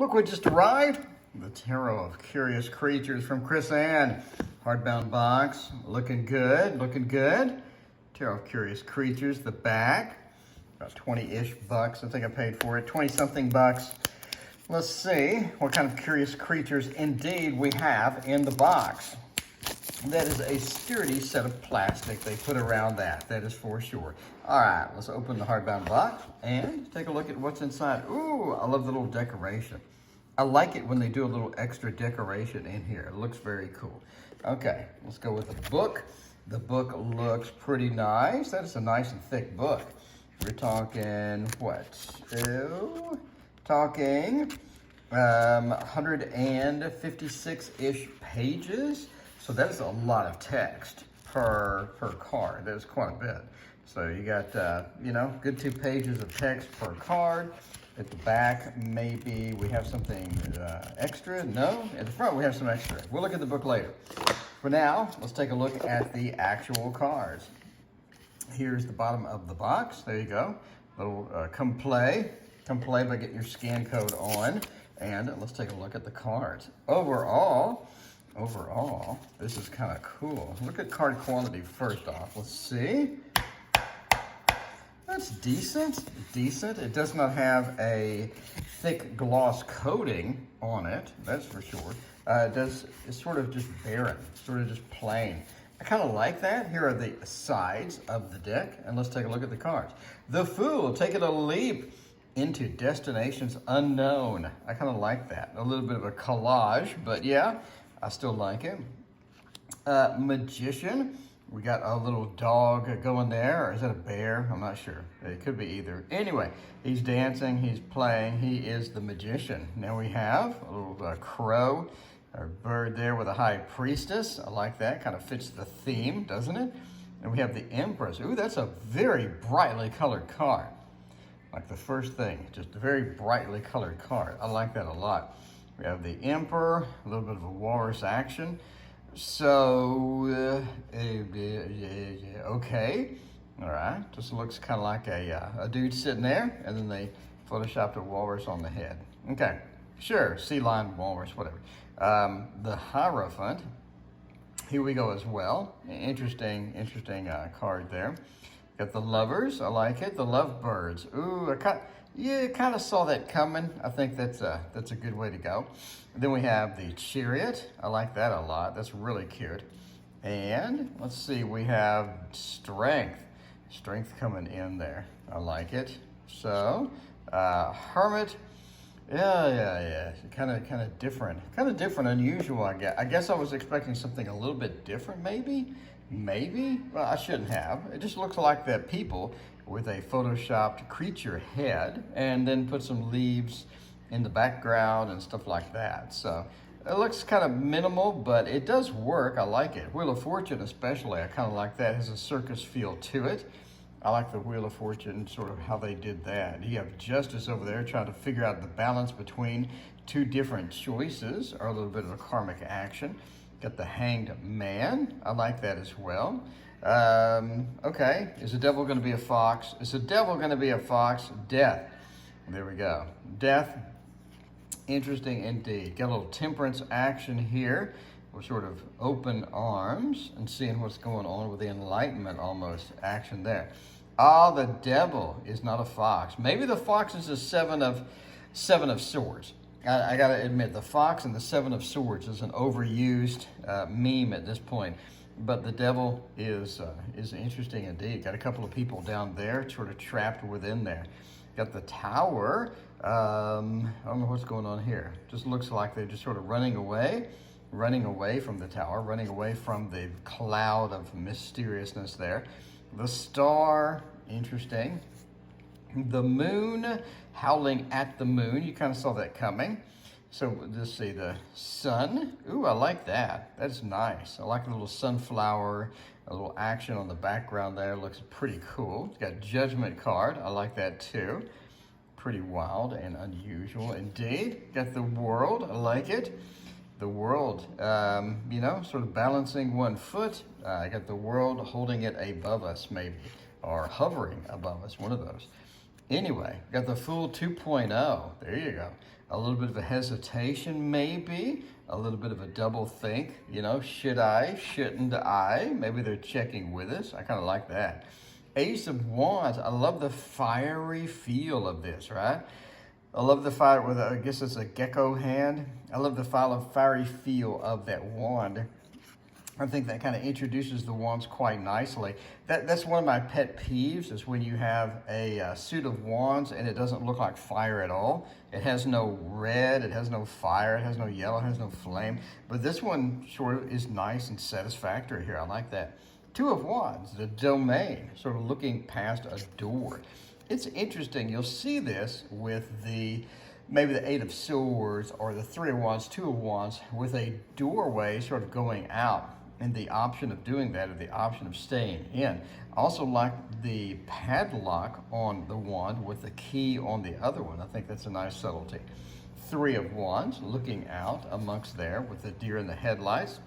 Look what just arrived. The Tarot of Curious Creatures from Chris Ann. Hardbound box. Looking good, looking good. Tarot of Curious Creatures, the back. About 20-ish bucks. I think I paid for it. 20-something bucks. Let's see what kind of curious creatures indeed we have in the box. That is a sturdy set of plastic they put around that. That is for sure. All right, let's open the hardbound box and take a look at what's inside. Ooh, I love the little decoration. I like it when they do a little extra decoration in here. It looks very cool. Okay, let's go with the book. The book looks pretty nice. That is a nice and thick book. We're talking what? Talking 156-ish pages. So that is a lot of text per card. That is quite a bit. So you got, good 2 pages of text per card. At the back, maybe we have something extra. No, at the front we have some extra. We'll look at the book later. For now, let's take a look at the actual cards. Here's the bottom of the box. There you go. Little come play by getting your scan code on. And let's take a look at the cards. Overall, this is kind of cool. Look at card quality first off. Let's see. That's decent. It does not have a thick gloss coating on it, that's for sure. It's sort of just barren, sort of just plain. I kind of like that. Here are the sides of the deck, and let's take a look at the cards. The Fool, taking a leap into destinations unknown. I kind of like that. A little bit of a collage, but yeah, I still like it. Magician, we got a little dog going there, or is that a bear? I'm not sure. It could be either. Anyway, he's dancing, he's playing, he is the magician. Now we have a little crow, or bird there with a high priestess. I like that, kind of fits the theme, doesn't it? And we have the Empress. Ooh, that's a very brightly colored card. Like the first thing, just a very brightly colored card. I like that a lot. We have the Emperor, a little bit of a walrus action. So, okay. All right, just looks kind of like a dude sitting there, and then they photoshopped a walrus on the head. Okay, sure, sea lion, walrus, whatever. The Hierophant, here we go as well. Interesting card there. Got the Lovers, I like it. The Lovebirds, ooh, I kind of saw that coming. I think that's a good way to go. And then we have the Chariot. I like that a lot. That's really cute. And let's see, we have Strength. Strength coming in there. I like it. So, Hermit. Yeah. Kind of different. Kind of different, unusual, I guess. I guess I was expecting something a little bit different, maybe. Well, I shouldn't have. It just looks like that people with a photoshopped creature head and then put some leaves in the background and stuff like that. So it looks kind of minimal, but it does work. I like it. Wheel of Fortune especially, I kind of like that. It has a circus feel to it. I like the Wheel of Fortune, sort of how they did that. You have Justice over there trying to figure out the balance between 2 different choices, or a little bit of a karmic action. Got the Hanged Man. I like that as well. Okay, is the devil going to be a fox? Is the devil going to be a fox? Death. There we go. Death. Interesting indeed. Got a little temperance action here. We're sort of open arms and seeing what's going on with the Enlightenment almost action there. The devil is not a fox. Maybe the fox is a seven of swords. I gotta admit, the fox and the 7 of swords is an overused meme at this point. But the devil is interesting indeed. Got a couple of people down there sort of trapped within there. Got the Tower. I don't know what's going on here. Just looks like they're just sort of running away from the tower, running away from the cloud of mysteriousness there. The Star, interesting. The Moon, howling at the moon. You kind of saw that coming. So let's see, the Sun. Ooh, I like that. That's nice. I like the little sunflower, a little action on the background there. Looks pretty cool. It's got Judgment card. I like that too. Pretty wild and unusual indeed. Got the World. I like it. The World, sort of balancing one foot. I got the World holding it above us maybe, or hovering above us, one of those. Anyway, got the Fool 2.0. There you go. a little bit of a hesitation, maybe a little bit of a double think, you know, should I, shouldn't I? Maybe they're checking with us. I kind of like that. Ace of Wands, I love the fiery feel of this, right? I love the fire with, I guess it's a gecko hand. I love the fiery feel of that wand. I think that kind of introduces the wands quite nicely. That's one of my pet peeves, is when you have a suit of wands and it doesn't look like fire at all. It has no red, it has no fire, it has no yellow, it has no flame. But this one sort of is nice and satisfactory here. I like that. Two of Wands, the domain, sort of looking past a door. It's interesting. You'll see this with maybe the Eight of Swords or the Three of Wands, Two of Wands, with a doorway sort of going out, and the option of doing that or the option of staying in. I also like the padlock on the wand with the key on the other one. I think that's a nice subtlety. Three of Wands, looking out amongst there with the deer in the headlights.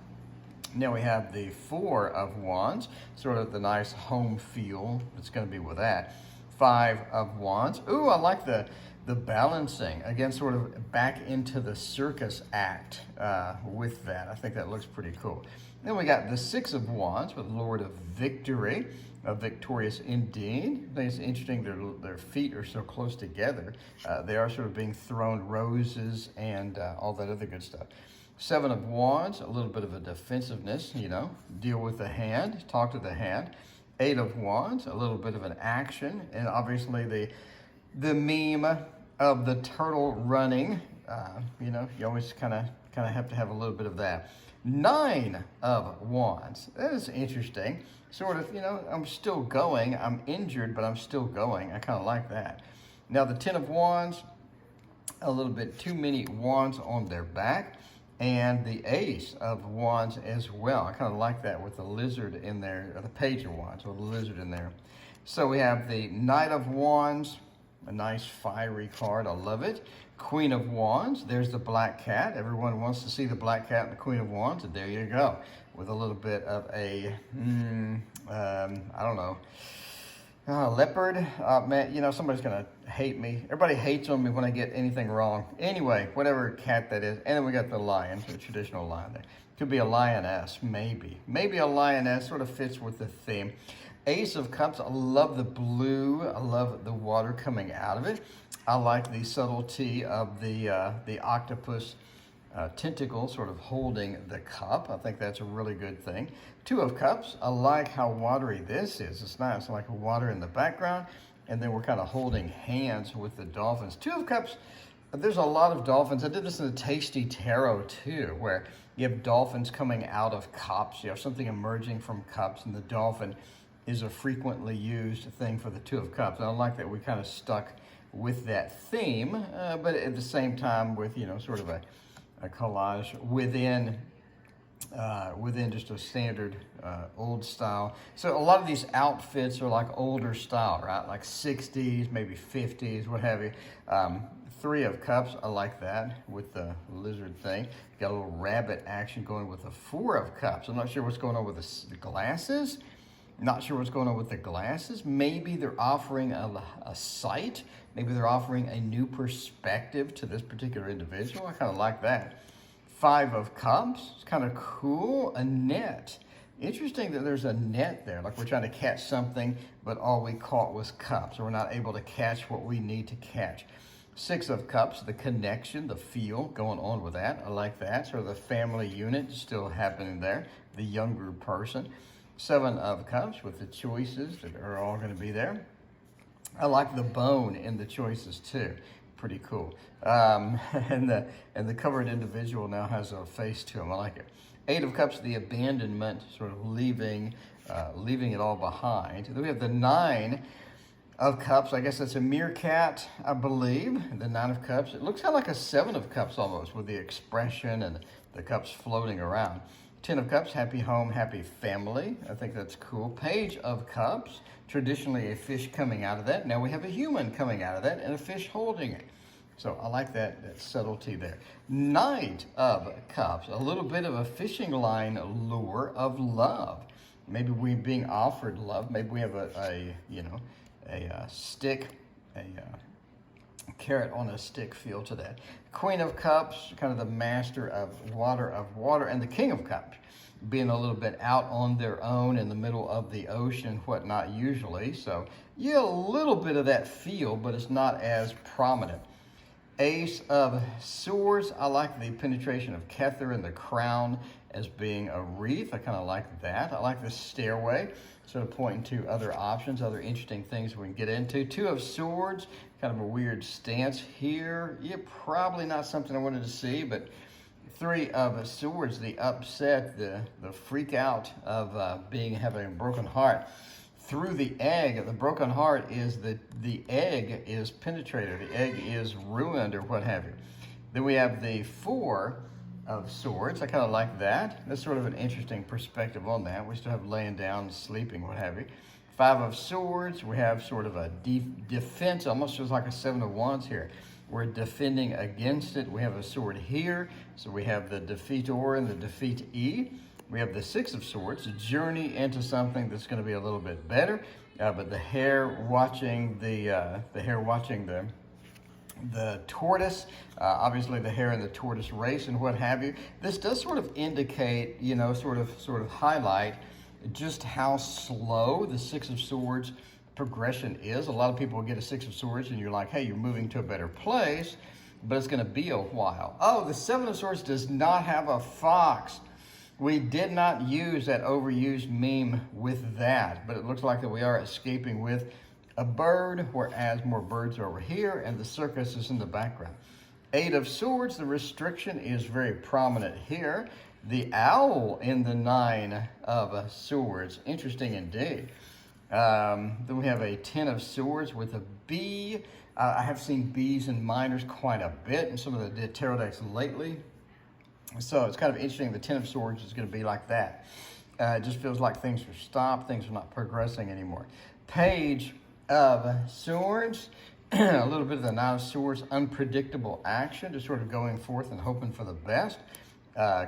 Now we have the Four of Wands, sort of the nice home feel that's going to be with that. Five of Wands. Ooh, I like the balancing. Again, sort of back into the circus act with that. I think that looks pretty cool. Then we got the Six of Wands with Lord of Victory, victorious indeed. I think it's interesting their feet are so close together. They are sort of being thrown roses and all that other good stuff. Seven of Wands, a little bit of a defensiveness, you know, deal with the hand, talk to the hand. Eight of Wands, a little bit of an action, and obviously the meme of the turtle running, you know, you always kind of have to have a little bit of that. Nine of Wands, that is interesting. Sort of, you know, I'm still going, I'm injured, but I'm still going. I kind of like that. Now the Ten of Wands, a little bit too many wands on their back. And the Ace of Wands as well. I kind of like that with the lizard in there, or the Page of Wands with the lizard in there. So we have the Knight of Wands, a nice fiery card. I love it. Queen of Wands. There's the black cat. Everyone wants to see the black cat and the Queen of Wands. And there you go. With a little bit of a, I don't know, leopard. Man, you know, somebody's going to hate me. Everybody hates on me when I get anything wrong. Anyway, whatever cat that is. And then we got the lion, the traditional lion there. Could be a lioness, maybe. Maybe a lioness, sort of fits with the theme. Ace of Cups, I love the blue. I love the water coming out of it. I like the subtlety of the octopus tentacle sort of holding the cup. I think that's a really good thing. Two of Cups, I like how watery this is. It's nice, like water in the background, and then we're kind of holding hands with the dolphins. Two of Cups, there's a lot of dolphins. I did this in the Tasty Tarot too, where you have dolphins coming out of cups. You have something emerging from cups, and the dolphin is a frequently used thing for the Two of Cups. And I like that we kind of stuck with that theme, but at the same time with, you know, sort of a collage within just a standard old style. So a lot of these outfits are like older style, right? Like 60s, maybe 50s, what have you. Three of Cups, I like that with the lizard thing. Got a little rabbit action going with the Four of Cups. I'm not sure what's going on with the glasses. Not sure what's going on with the glasses. Maybe they're offering a sight. Maybe they're offering a new perspective to this particular individual. I kind of like that. Five of Cups. It's kind of cool. A net. Interesting that there's a net there. Like we're trying to catch something, but all we caught was cups. So we're not able to catch what we need to catch. Six of Cups. The connection, the feel going on with that. I like that. Sort of the family unit still happening there. The younger person. Seven of Cups with the choices that are all going to be there. I like the bone in the choices too. Pretty cool. And the covered individual now has a face to him. I like it. Eight of Cups, the abandonment, sort of leaving it all behind. Then we have the Nine of Cups. I guess that's a meerkat, I believe. The Nine of Cups. It looks kind of like a Seven of Cups almost, with the expression and the cups floating around. Ten of Cups, happy home, happy family. I think that's cool. Page of Cups, traditionally a fish coming out of that. Now we have a human coming out of that and a fish holding it. So I like that subtlety there. Knight of Cups, a little bit of a fishing line lure of love. Maybe we're being offered love. Maybe we have a stick, a carrot on a stick feel to that. Queen of Cups, kind of the master of water, and the King of Cups, being a little bit out on their own in the middle of the ocean, whatnot, usually. So you get a little bit of that feel, but it's not as prominent. Ace of Swords, I like the penetration of Kether and the crown as being a wreath. I kind of like that. I like the stairway, sort of pointing to other options, other interesting things we can get into. Two of Swords, kind of a weird stance here. Yeah, probably not something I wanted to see, but Three of Swords, the upset, the freak out of having a broken heart. Through the egg, the broken heart is the egg is penetrated, the egg is ruined or what have you. Then we have the Four of Swords. I kind of like that. That's sort of an interesting perspective on that. We still have laying down, sleeping, what have you. Five of Swords, we have sort of a defense, almost feels like a Seven of Wands here. We're defending against it. We have a sword here, so we have the defeator and the defeatee. We have the Six of Swords, a journey into something that's going to be a little bit better, but the hare watching the tortoise, obviously the hare and the tortoise race and what have you. This does sort of indicate, you know, sort of highlight just how slow the Six of Swords progression is. A lot of people will get a Six of Swords and you're like, hey, you're moving to a better place, but it's going to be a while. Oh, the Seven of Swords does not have a fox. We did not use that overused meme with that, but it looks like that we are escaping with a bird, whereas more birds are over here and the circus is in the background. Eight of Swords, the restriction is very prominent here. The owl in the Nine of Swords, interesting indeed. Then we have a Ten of Swords with a bee. I have seen bees in minors quite a bit in some of the tarot decks lately. So it's kind of interesting. The Ten of Swords is going to be like that. It just feels like things are stopped. Things are not progressing anymore. Page of Swords. A little bit of the Nine of Swords. Unpredictable action. Just sort of going forth and hoping for the best.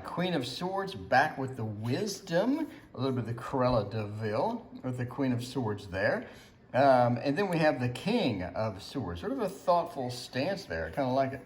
Queen of Swords, back with the Wisdom, a little bit of the Cruella de Vil with the Queen of Swords there. And then we have the King of Swords, sort of a thoughtful stance there. I kind of like it.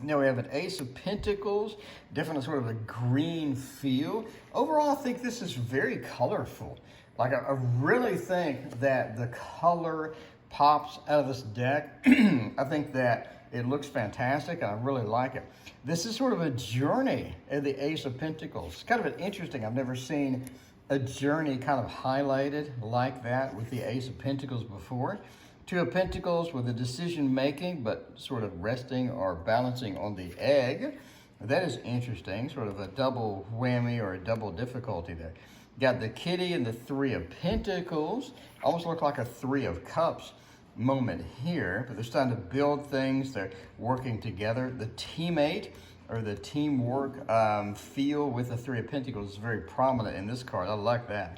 Now we have an Ace of Pentacles, definitely sort of a green feel. Overall, I think this is very colorful. Like, I really think that the color pops out of this deck. I think that it looks fantastic, and I really like it. This is sort of a journey in the Ace of Pentacles. It's kind of an interesting, I've never seen a journey kind of highlighted like that with the Ace of Pentacles before. Two of Pentacles with a decision making, but sort of resting or balancing on the egg. That is interesting, sort of a double whammy or a double difficulty there. Got the Kitty and the Three of Pentacles. Almost look like a Three of Cups moment here, but they're starting to build things. They're working together. The teammate or the teamwork feel with the Three of Pentacles is very prominent in this card. I like that.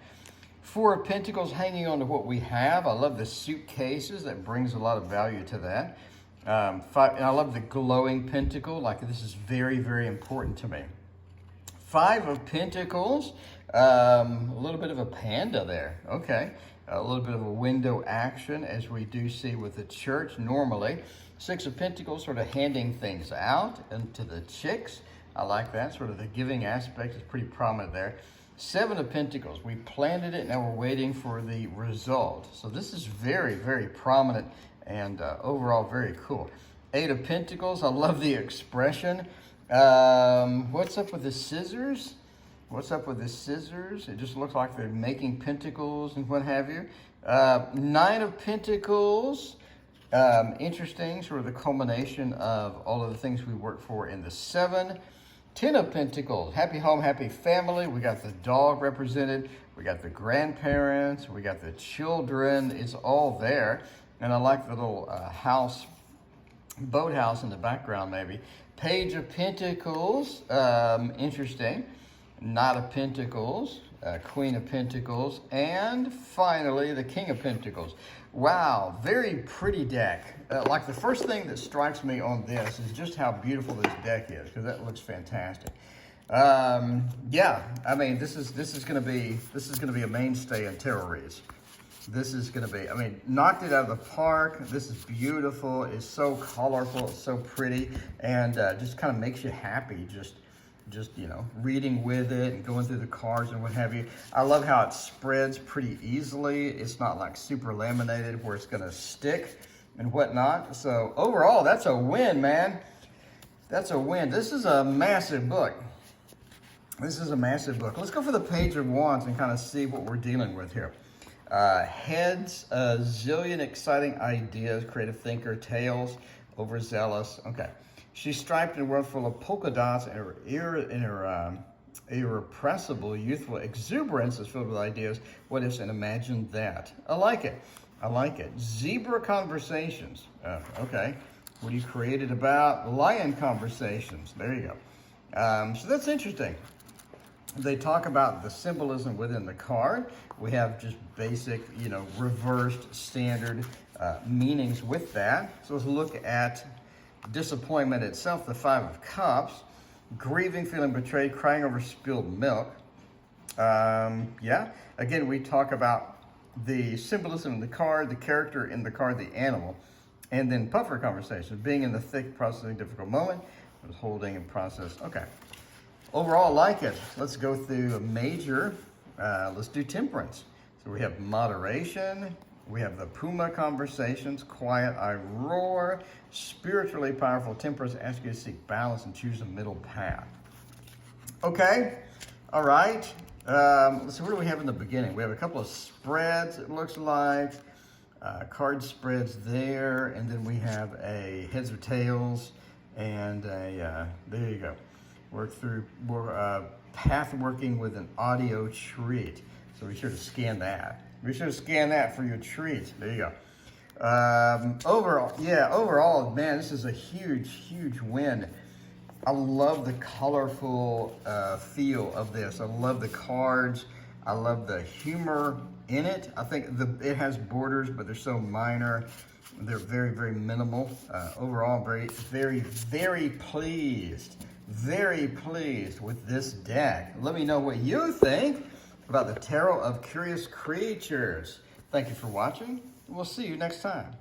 Four of Pentacles, hanging on to what we have. I love the suitcases. That brings a lot of value to that. Five, and I love the glowing pentacle. Like, this is very, very important to me. Five of Pentacles. A little bit of a panda there. Okay. A little bit of a window action, as we do see with the church normally. Six of Pentacles, sort of handing things out into the chicks. I like that. Sort of the giving aspect is pretty prominent there. Seven of Pentacles. We planted it, now we're waiting for the result. So this is very, very prominent and overall very cool. Eight of Pentacles. I love the expression. What's up with the scissors? What's up with the scissors? It just looks like they're making pentacles and what have you. Nine of Pentacles. Interesting, sort of the culmination of all of the things we work for in the Seven. Ten of Pentacles, happy home, happy family. We got the dog represented. We got the grandparents. We got the children. It's all there. And I like the little house, boathouse in the background maybe. Page of Pentacles, interesting. Knight of Pentacles, Queen of Pentacles, and finally the King of Pentacles. Wow, very pretty deck. Like, the first thing that strikes me on this is just how beautiful this deck is, because that looks fantastic. Yeah, I mean, this is going to be a mainstay in tarot reads. This is going to be, I mean, knocked it out of the park. This is beautiful. It's so colorful. It's so pretty, and just kind of makes you happy. Just you know, reading with it and going through the cards and what have you. I love how it spreads pretty easily. It's not like super laminated where it's going to stick and whatnot. So overall, that's a win, man. That's a win. This is a massive book. This is a massive book. Let's go for the Page of Wands and kind of see what we're dealing with here. Heads, a zillion exciting ideas, creative thinker, tails, overzealous. Okay. She's striped in a world full of polka dots, and her irrepressible youthful exuberance is filled with ideas. What ifs, and imagine that. I like it. I like it. Zebra conversations. Okay. What are you created about? Lion conversations. There you go. So that's interesting. They talk about the symbolism within the card. We have just basic, you know, reversed standard meanings with that. So let's look at disappointment itself, the Five of Cups, grieving, feeling betrayed, crying over spilled milk. Yeah, again, we talk about the symbolism in the card, the character in the card, the animal, and then puffer conversation, being in the thick, processing, difficult moment, holding and process. Okay. Overall, I like it. Let's go through a major. Let's do temperance. So we have moderation. We have the Puma conversations, quiet, I roar, spiritually powerful, temperance, ask you to seek balance and choose a middle path. Okay, all right. Let's see, what do we have in the beginning? We have a couple of spreads, it looks like. Card spreads there, and then we have a heads or tails, and a, there you go. Work through, path working with an audio treat. So be sure to scan that. Be sure to scan that for your treat. There you go. Overall, man, this is a huge, huge win. I love the colorful feel of this. I love the cards. I love the humor in it. I think it has borders, but they're so minor. They're very, very minimal. Overall, very, very pleased. Very pleased with this deck. Let me know what you think about the Tarot of Curious Creatures. Thank you for watching. We'll see you next time.